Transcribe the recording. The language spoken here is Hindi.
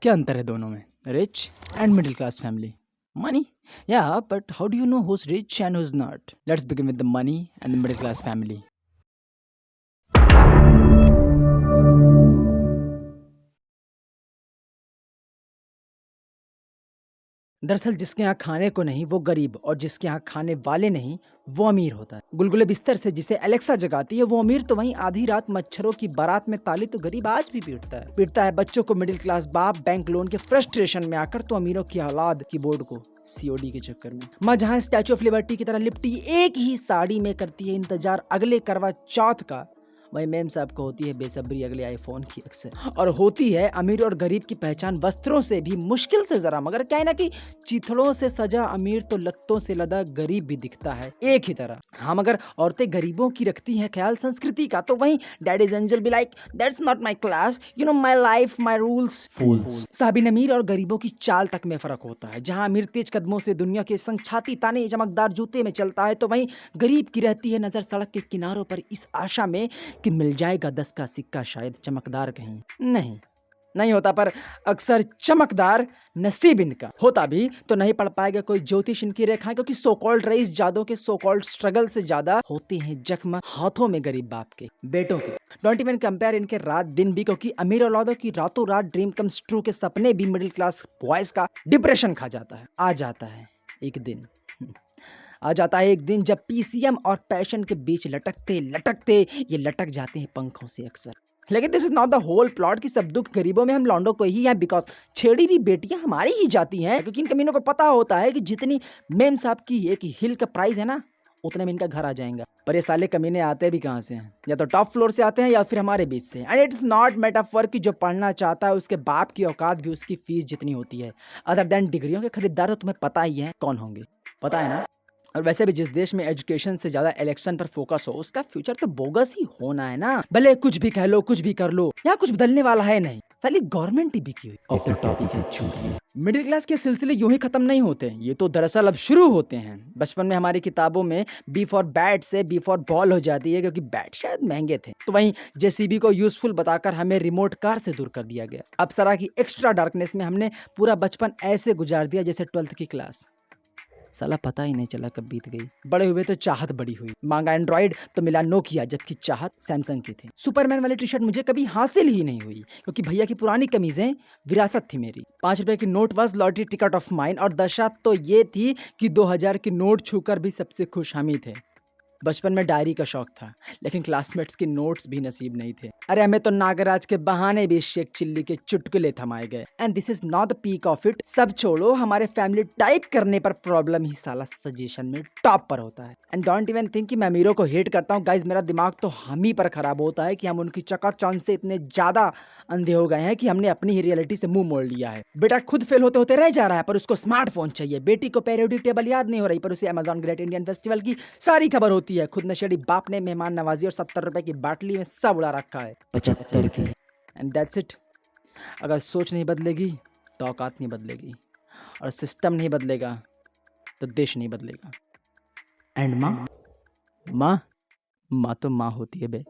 क्या अंतर है दोनों में? Rich and middle class family. Money? Yeah, but how do you know who's rich and who's not? Let's begin with the money and the middle class family. दरअसल जिसके यहाँ खाने को नहीं वो गरीब, और जिसके यहाँ खाने वाले नहीं वो अमीर होता है. गुलगुले बिस्तर से जिसे एलेक्सा जगाती है वो अमीर, तो वहीं आधी रात मच्छरों की बारात में ताली तो गरीब आज भी पीटता है बच्चों को मिडिल क्लास बाप बैंक लोन के फ्रस्ट्रेशन में आकर, तो अमीरों की औलाद कीबोर्ड को सीओडी के चक्कर में. माँ जहाँ स्टैचू ऑफ लिबर्टी की तरह लिपटी एक ही साड़ी में करती है इंतजार अगले करवा चौथ का, वही मेम साहब को होती है बेसब्री अगले आईफोन की अक्सर. और होती है अमीर और गरीब की पहचान वस्त्रों से भी मुश्किल से जरा, मगर क्या है ना कि चीथड़ों से सजा अमीर तो लत्तों से लदा गरीब भी दिखता है एक ही तरह. हाँ, मगर औरतें गरीबों की रखती हैं ख्याल संस्कृति का, तो वहीं daddy's angel be like that's not my class, you know my life my rules. Fools. साबिन अमीर और गरीबों की चाल तक में फर्क होता है. जहां अमीर तेज कदमों से दुनिया के संग छाती ताने चमकदार जूते में चलता है, तो वहीं गरीब की रहती है नजर सड़क के किनारों पर इस आशा में कि मिल जाएगा 10 का सिक्का, शायद चमकदार कहीं. नहीं होता, पर अक्सर चमकदार नसीब इनका होता भी तो नहीं पढ़ पाएगा कोई ज्योतिष इनकी रेखाएं, क्योंकि सो कॉल्ड रईस जादों के सो कॉल्ड स्ट्रगल से ज्यादा होते हैं जख्म हाथों में गरीब बाप के बेटों के. डोंट इवन कंपेयर इनके रात दिन भी, क्योंकि अमीर औलादों की रातों रात ड्रीम कम्स ट्रू के सपने भी मिडिल क्लास बॉयज का डिप्रेशन खा जाता है. आ जाता है एक दिन जब पीसीएम और पैशन के बीच लटकते ये लटक जाते हैं पंखों से अक्सर. लेकिन this is not the whole plot कि सब दुख गरीबों में हम लौंडों को ही हैं, बिकॉज छेड़ी भी बेटियां हमारी ही जाती हैं, क्योंकि इन कमीनों को पता होता है कि जितनी मेम साहब की एक हिल का प्राइस है ना, उतने में इनका घर आ जाएगा. पर ये साले कमीने आते भी कहाँ से हैं? या तो टॉप फ्लोर से आते हैं या फिर हमारे बीच से. एंड इट्स नॉट मेटाफर कि जो पढ़ना चाहता है उसके बाप की औकात भी उसकी फीस जितनी होती है. अदर देन डिग्रियों के खरीदार तो तुम्हें पता ही है कौन होंगे, पता है ना. और वैसे भी जिस देश में एजुकेशन से ज्यादा इलेक्शन पर फोकस हो उसका फ्यूचर तो बोगस ही होना है ना. भले कुछ भी कह लो, कुछ भी कर लो, यहाँ कुछ बदलने वाला है नहीं. साली गवर्नमेंट ही बिकी हुई. ऑफ द टॉपिक है चूतिया. मिडिल क्लास के सिलसिले यूं ही खत्म नहीं होते, ये तो दरअसल अब शुरू होते हैं. बचपन में हमारी किताबों में बी फॉर बैट से बी फॉर बॉल हो जाती है, क्योंकि बैट शायद महंगे थे. तो वहीं जेसीबी को यूजफुल बताकर हमें रिमोट कार से दूर कर दिया गया. अप्सरा की एक्स्ट्रा डार्कनेस में हमने पूरा बचपन ऐसे गुजार दिया जैसे 12th की क्लास. साला पता ही नहीं चला कब बीत गई. बड़े हुए तो चाहत बड़ी हुई. मांगा एंड्रॉइड तो मिला नोकिया, जबकि चाहत सैमसंग की थी. सुपरमैन वाली टी शर्ट मुझे कभी हासिल ही नहीं हुई, क्योंकि भैया की पुरानी कमीजें विरासत थी मेरी. 5 रुपए की note was lottery ticket of mine, और दशा तो ये थी कि 2000 की नोट छूकर भी सबसे खुश हम ही थे. बचपन में डायरी का शौक था, लेकिन क्लासमेट्स के नोट्स भी नसीब नहीं थे. अरे हमें तो नागराज के बहाने भी शेख चिल्ली के चुटकुले थमाए गए. And this is not the peak of it. सब छोड़ो, हमारे फैमिली टाइप करने पर प्रॉब्लम ही साला सजेशन में टॉप पर होता है. एंड डोंट इवन थिंक कि मैं अमीरों को हेट करता हूँ. गाइज, मेरा दिमाग तो हम ही पर खराब होता है कि हम उनकी चकाचौंध से इतने ज्यादा अंधे हो गए हैं कि हमने अपनी ही रियलिटी से मुंह मोड़ लिया है. बेटा खुद फेल होते होते रह जा रहा है, पर उसको स्मार्टफोन चाहिए. बेटी को पेरियोडिक टेबल याद नहीं हो रही, पर उसे अमेजॉन ग्रेट इंडियन फेस्टिवल की सारी खबर होती है. खुद नशेड़ी बाप ने मेहमान नवाजी और 70 रुपए की बाटली में सब उड़ा रखा है, 75 की. And that's it. अगर सोच नहीं बदलेगी तो औकात नहीं बदलेगी, और सिस्टम नहीं बदलेगा तो देश नहीं बदलेगा. एंड माँ तो माँ होती है बे.